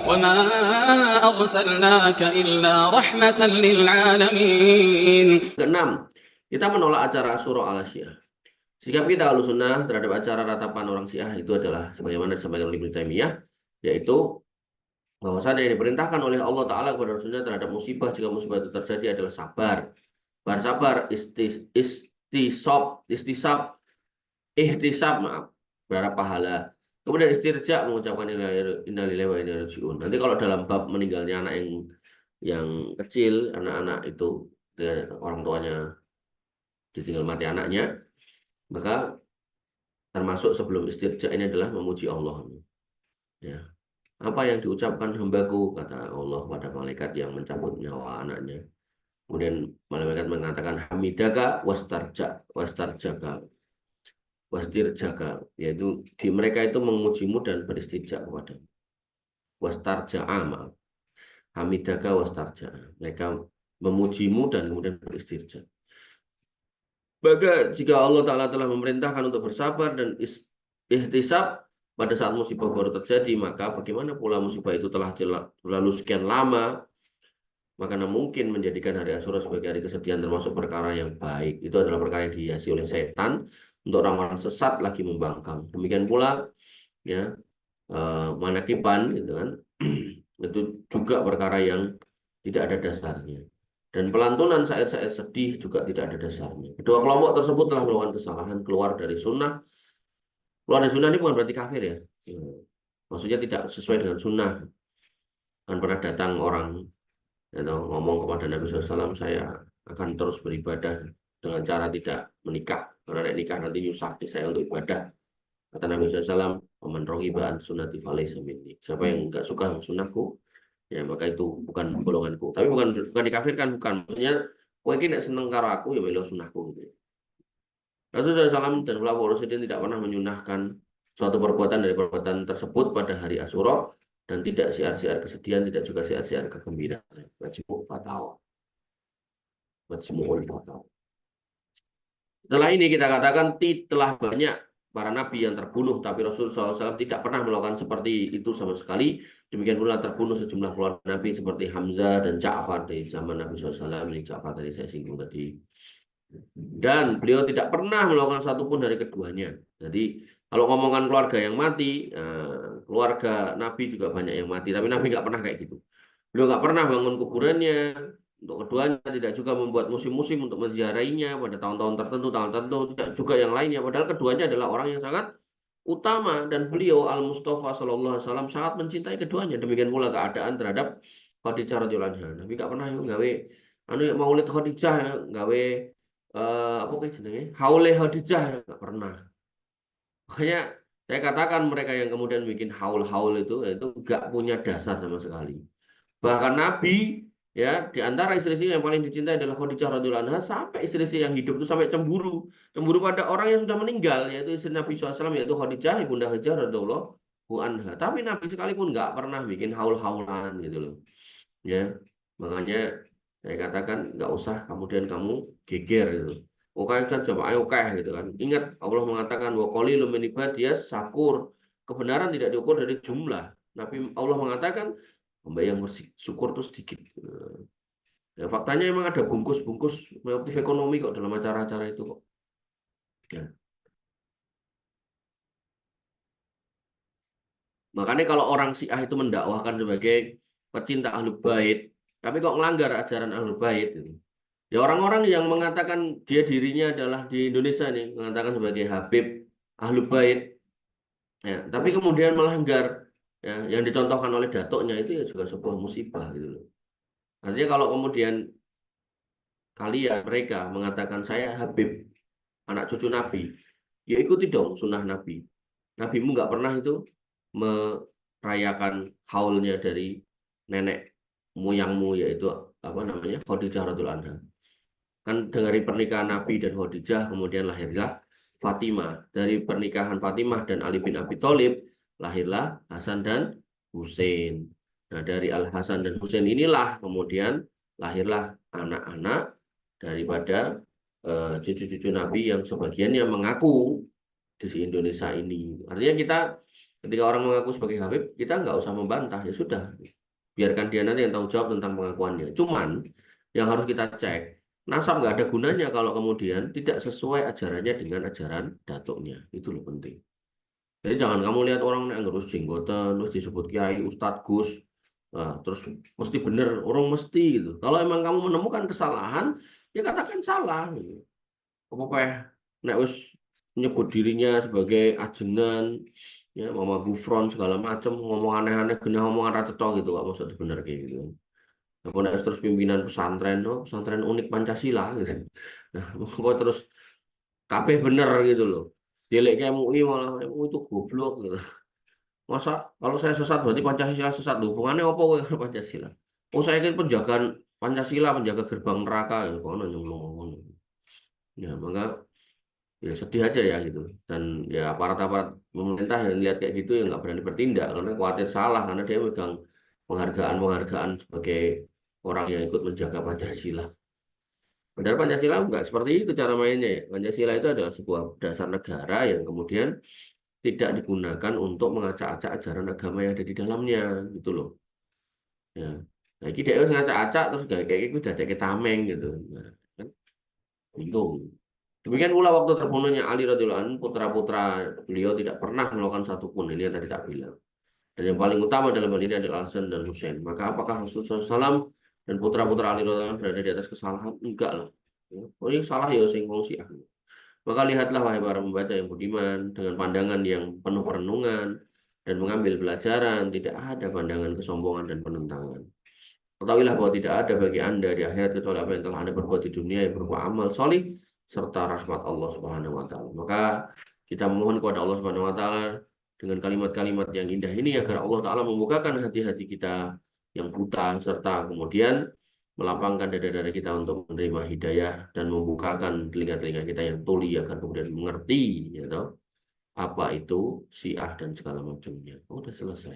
وما أرسلناك إلا رحمة للعالمين. Keenam, kita menolak acara Asyura ala Syiah. Sikap kita Ahlussunnah terhadap acara ratapan orang Syiah itu adalah sebagaimana disampaikan oleh Ibnu Taimiyah, yaitu bahwasanya yang diperintahkan oleh Allah Ta'ala kepada Rasulnya terhadap musibah, jika musibah itu terjadi adalah sabar. Bersabar, ihtisab, maaf, berharap pahala. Kemudian istirja, mengucapkan innalillahi wa inna ilaihi raji'un. Nanti kalau dalam bab meninggalnya anak yang kecil, anak-anak itu orang tuanya ditinggal mati anaknya, maka termasuk sebelum istirja ini adalah memuji Allah. Ya. Apa yang diucapkan hambaku, kata Allah pada malaikat yang mencabut nyawa anaknya. Kemudian malaikat mengatakan hamidaka wastirjaka, yaitu di mereka itu memujimu dan beristirja kepada wastarja'a, maaf. Hamidaka wastarja'a. Mereka memujimu dan kemudian beristirja. Maka jika Allah Ta'ala telah memerintahkan untuk bersabar dan ihtisab pada saat musibah baru terjadi, maka bagaimana pula musibah itu telah lalu sekian lama, maka mungkin menjadikan hari Asyura sebagai hari kesedihan termasuk perkara yang baik. Itu adalah perkara yang dihiasi oleh setan untuk orang-orang sesat lagi membangkang. Demikian pula ya manakiban gitu kan itu juga perkara yang tidak ada dasarnya. Dan pelantunan syair-syair sedih juga tidak ada dasarnya. Kedua kelompok tersebut telah melakukan kesalahan, keluar dari sunnah. Keluar dari sunnah ini bukan berarti kafir ya. Maksudnya tidak sesuai dengan sunnah. Kan pernah datang orang ngomong kepada Nabi SAW, saya akan terus beribadah dengan cara tidak menikah. Karena nikah nanti nyusahkan saya untuk ibadah. Kata Nabi SAW, "Man raghiba an sunnati falaysa minni." Siapa yang enggak suka sunnahku, ya maka itu bukan golonganku. Tapi bukan dikafirkan, bukan. Maksudnya, kowe iki nek seneng karo aku ya melu sunnahku gitu. Rasulullah SAW dan ulama Rasulullah tidak pernah menyunahkan suatu perbuatan dari perbuatan tersebut pada hari Asyura dan tidak siar-siar kesedihan, tidak juga siar-siar kegembiraan. Majmu' fatawa. Majmu'ul fatawa. Setelah ini kita katakan telah banyak para nabi yang terbunuh, tapi Rasulullah SAW tidak pernah melakukan seperti itu sama sekali. Demikian pula terbunuh sejumlah keluarga nabi seperti Hamzah dan Ja'far di zaman Nabi SAW. Ini Ja'far tadi saya singgung tadi. Dan beliau tidak pernah melakukan satupun dari keduanya. Jadi kalau ngomongkan keluarga yang mati, keluarga Nabi juga banyak yang mati, tapi Nabi nggak pernah kayak gitu. Beliau nggak pernah bangun kuburannya. Untuk keduanya tidak juga membuat musim-musim untuk menziarahinya pada tahun-tahun tertentu, tahun tertentu, tidak juga yang lainnya. Padahal keduanya adalah orang yang sangat utama dan beliau Al-Mustafa Sallallahu Alaihi Wasallam sangat mencintai keduanya. Demikian pula keadaan terhadap Khadijah radhiyallahu anha. Nabi nggak pernah gawe maulid Khadijah, gawe apa kayak jenenge haule Khadijah, nggak pernah. Makanya saya katakan mereka yang kemudian bikin haul-haul itu nggak punya dasar sama sekali. Bahkan Nabi ya di antara istri-istri yang paling dicintai adalah Khadijah radhiyallahu anha, sampai istri-istri yang hidup itu sampai cemburu pada orang yang sudah meninggal, yaitu istri Nabi SAW, yaitu Khadijah ibunda Hajar radhiyallahu anha. Tapi Nabi sekalipun nggak pernah bikin haul-haulan gitu loh. Ya, makanya saya katakan nggak usah kemudian kamu geger gitu. Oke kan coba ayo oke gitu kan. Ingat Allah mengatakan wa qalilum min ibadiyas syakur. Kebenaran tidak diukur dari jumlah. Nabi Allah mengatakan hamba yang bersyukur itu sedikit. Ya, faktanya emang ada bungkus-bungkus motif ekonomi kok dalam acara-acara itu kok. Ya. Makanya kalau orang Syiah itu mendakwahkan sebagai pecinta Ahlul Bait, tapi kok melanggar ajaran Ahlul Bait gitu. Ya orang-orang yang mengatakan dia dirinya adalah di Indonesia nih, mengatakan sebagai Habib Ahlul Bait, ya, tapi kemudian melanggar ya, yang dicontohkan oleh datuknya itu ya juga sebuah musibah gitu loh. Artinya kalau kemudian kalian mereka mengatakan saya Habib, anak cucu Nabi, ya ikuti dong sunnah Nabi. Nabimu nggak pernah itu merayakan haulnya dari nenek moyangmu, yaitu apa namanya Khadijah radhiyallahu anha. Kan dari pernikahan Nabi dan Khadijah kemudian lahirlah Fatimah. Dari pernikahan Fatimah dan Ali bin Abi Thalib lahirlah Hasan dan Husain. Nah, dari Al Hasan dan Husain inilah kemudian lahirlah anak-anak daripada cucu-cucu Nabi yang sebagiannya mengaku di Indonesia ini. Artinya kita Ketika orang mengaku sebagai Habib, kita nggak usah membantah, ya sudah. Biarkan dia nanti yang tanggung jawab tentang pengakuannya. Cuman yang harus kita cek, nasab nggak ada gunanya kalau kemudian tidak sesuai ajarannya dengan ajaran datuknya. Itu loh penting. Jadi jangan kamu lihat orang yang ngurus jenggotan, terus disebut kiai, ustadz, gus, nah, terus mesti bener, orang mesti gitu. Kalau emang kamu menemukan kesalahan, ya katakan salah. Gitu. Apa nek wis menyebut dirinya sebagai ajengan, ya Mama Gufron segala macam, ngomong aneh-aneh, gena omongan ra cetha gitu, gak maksud bener kayak gitu. Apa nek terus pimpinan pesantren, oh, pesantren unik Pancasila gitu. Nah, kok terus kabeh bener gitu loh. Jelek kayak MUI malah MUI itu goblok gitu. Masa kalau saya sesat berarti Pancasila sesat. Hubungannya apa dengan Pancasila? Oh saya kan penjaga Pancasila, penjaga gerbang neraka ya. Kok ngomong. Ya maka ya sedih aja ya gitu. Dan ya aparat-aparat pemerintah yang lihat kayak gitu ya nggak berani bertindak karena khawatir salah karena dia megang penghargaan-penghargaan sebagai orang yang ikut menjaga Pancasila. Padahal Pancasila nggak seperti itu cara mainnya ya. Pancasila itu adalah sebuah dasar negara yang kemudian tidak digunakan untuk mengacak-acak ajaran agama yang ada di dalamnya gitu loh. Ya. Nah, ini dia ngacak-acak terus kayak gitu udah kayak tameng gitu. Nah, kan bingung. Demikian pula waktu terbunuhnya Ali radhiyallahu anhu, putra-putra beliau tidak pernah melakukan satupun ini yang tadi tak bilang. Dan yang paling utama dalam hal ini adalah Hasan dan Husain. Maka apakah Rasulullah SAW dan putra-putra Ali radhiyallahu anhu berada di atas kesalahan? Enggak lah. Ya. Oh ini salah ya sing wong Syiah. Maka lihatlah wahai para pembaca yang budiman dengan pandangan yang penuh perenungan dan mengambil pelajaran, tidak ada pandangan kesombongan dan penentangan. Ketahuilah bahwa tidak ada bagi Anda di akhirat kecuali apa yang telah Anda perbuat di dunia yang berupa amal solih serta rahmat Allah Subhanahu wa taala. Maka kita memohon kepada Allah Subhanahu wa taala dengan kalimat-kalimat yang indah ini agar Allah taala membukakan hati-hati kita yang buta serta kemudian melapangkan dada-dada kita untuk menerima hidayah dan membukakan telinga-telinga kita yang tuli agar kemudian mengerti ya toh, apa itu Syiah dan segala macamnya. Oh, udah selesai.